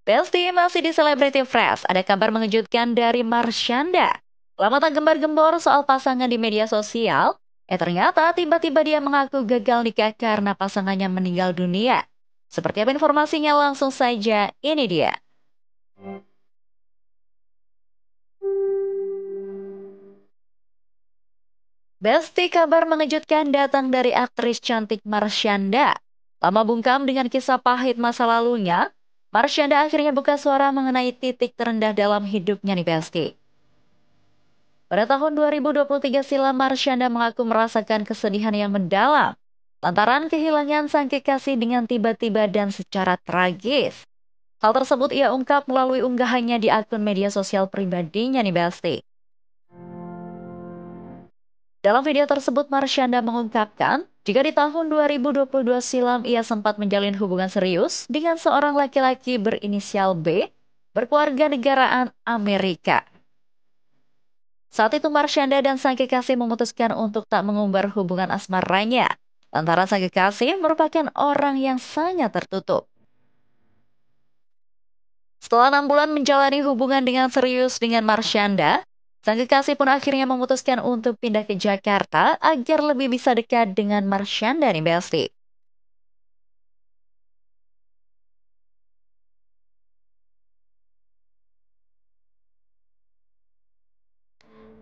Besti masih di Celebrity Fresh. Ada kabar mengejutkan dari Marshanda. Lama tak gembar-gembor soal pasangan di media sosial, ternyata tiba-tiba dia mengaku gagal nikah karena pasangannya meninggal dunia. Seperti apa informasinya langsung saja, ini dia. Besti kabar mengejutkan datang dari aktris cantik Marshanda. Lama bungkam dengan kisah pahit masa lalunya, Marshanda akhirnya buka suara mengenai titik terendah dalam hidupnya nih Besti. Pada tahun 2023 silam, Marshanda mengaku merasakan kesedihan yang mendalam lantaran kehilangan sang kekasih dengan tiba-tiba dan secara tragis. Hal tersebut ia ungkap melalui unggahannya di akun media sosial pribadinya nih Besti. Dalam video tersebut, Marshanda mengungkapkan, jika di tahun 2022 silam ia sempat menjalin hubungan serius dengan seorang laki-laki berinisial B, berkeluarga negaraan Amerika. Saat itu Marshanda dan sang kekasih memutuskan untuk tak mengumbar hubungan asmaranya, lantaran sang kekasih merupakan orang yang sangat tertutup. Setelah 6 bulan menjalani hubungan dengan serius dengan Marshanda, sang kekasih pun akhirnya memutuskan untuk pindah ke Jakarta agar lebih bisa dekat dengan Marshanda nih Besti.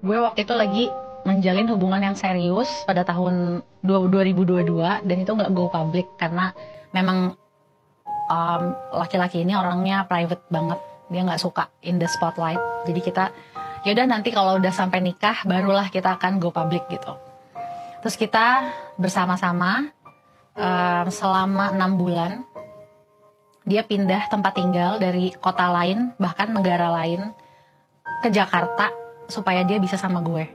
Gue waktu itu lagi menjalin hubungan yang serius pada tahun 2022 dan itu nggak go public karena memang laki-laki ini orangnya private banget, dia nggak suka in the spotlight. Jadi kita yaudah nanti kalau udah sampai nikah barulah kita akan go public gitu. Terus kita bersama-sama selama 6 bulan dia pindah tempat tinggal dari kota lain bahkan negara lain ke Jakarta supaya dia bisa sama gue.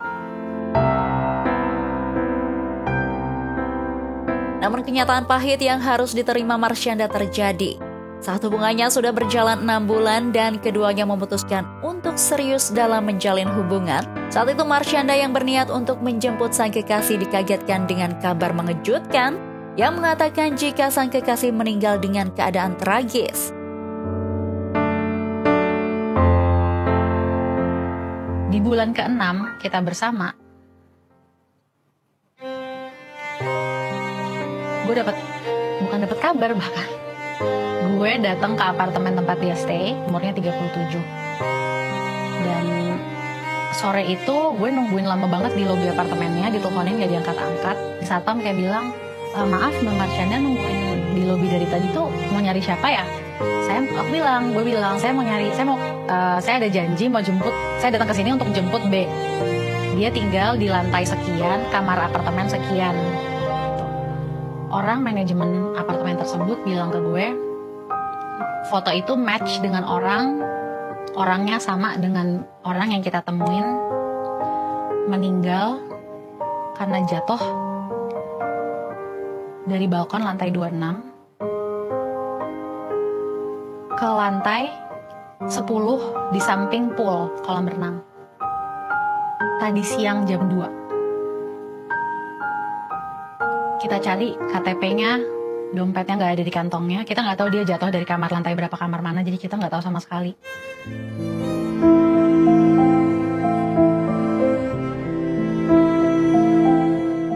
Namun kenyataan pahit yang harus diterima Marshanda terjadi. Saat hubungannya sudah berjalan 6 bulan dan keduanya memutuskan untuk serius dalam menjalin hubungan, saat itu Marshanda yang berniat untuk menjemput sang kekasih dikagetkan dengan kabar mengejutkan yang mengatakan jika sang kekasih meninggal dengan keadaan tragis. Di bulan ke-6 kita bersama, gue bukan dapat kabar bahkan. Gue datang ke apartemen tempat dia stay, umurnya 37. Dan sore itu gue nungguin lama banget di lobi apartemennya, diteleponin gak diangkat-angkat. Di satpam kayak bilang, maaf Mbak Marshanda nungguin di lobi dari tadi tuh mau nyari siapa ya? Gue bilang saya ada janji mau jemput, saya datang ke sini untuk jemput B. Dia tinggal di lantai sekian, kamar apartemen sekian. Orang manajemen apartemen tersebut bilang ke gue, foto itu match dengan orangnya sama dengan orang yang kita temuin meninggal karena jatuh dari balkon lantai 26 ke lantai 10 di samping pool kolam renang. Tadi siang jam 2. Kita cari KTP-nya, dompetnya nggak ada di kantongnya. Kita nggak tahu dia jatuh dari kamar lantai berapa, kamar mana, jadi kita nggak tahu sama sekali.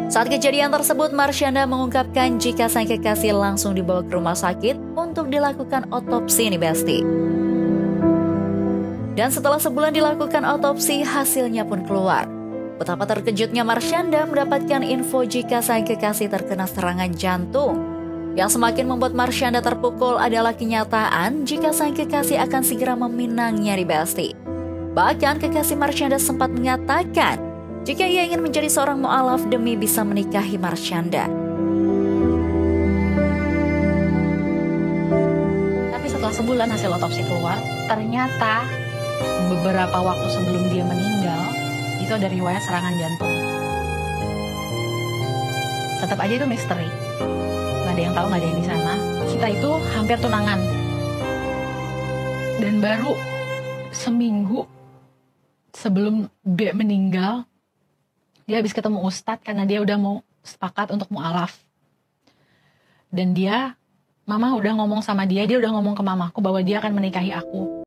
Saat kejadian tersebut, Marshanda mengungkapkan jika sang kekasih langsung dibawa ke rumah sakit untuk dilakukan otopsi nih Besti. Dan setelah sebulan dilakukan otopsi, hasilnya pun keluar. Betapa terkejutnya Marshanda mendapatkan info jika sang kekasih terkena serangan jantung. Yang semakin membuat Marshanda terpukul adalah kenyataan jika sang kekasih akan segera meminangnya di Besti. Bahkan kekasih Marshanda sempat mengatakan jika ia ingin menjadi seorang mu'alaf demi bisa menikahi Marshanda. Tapi setelah sebulan hasil otopsi keluar, ternyata beberapa waktu sebelum dia meninggal, itu ada riwayat serangan jantung. Tetap aja itu misteri. Gak ada yang tahu, gak ada yang di sana. Kita itu hampir tunangan. Dan baru seminggu sebelum B meninggal, dia habis ketemu Ustadz karena dia udah mau sepakat untuk mu'alaf. Dan dia Mama udah ngomong sama dia udah ngomong ke mamaku bahwa dia akan menikahi aku.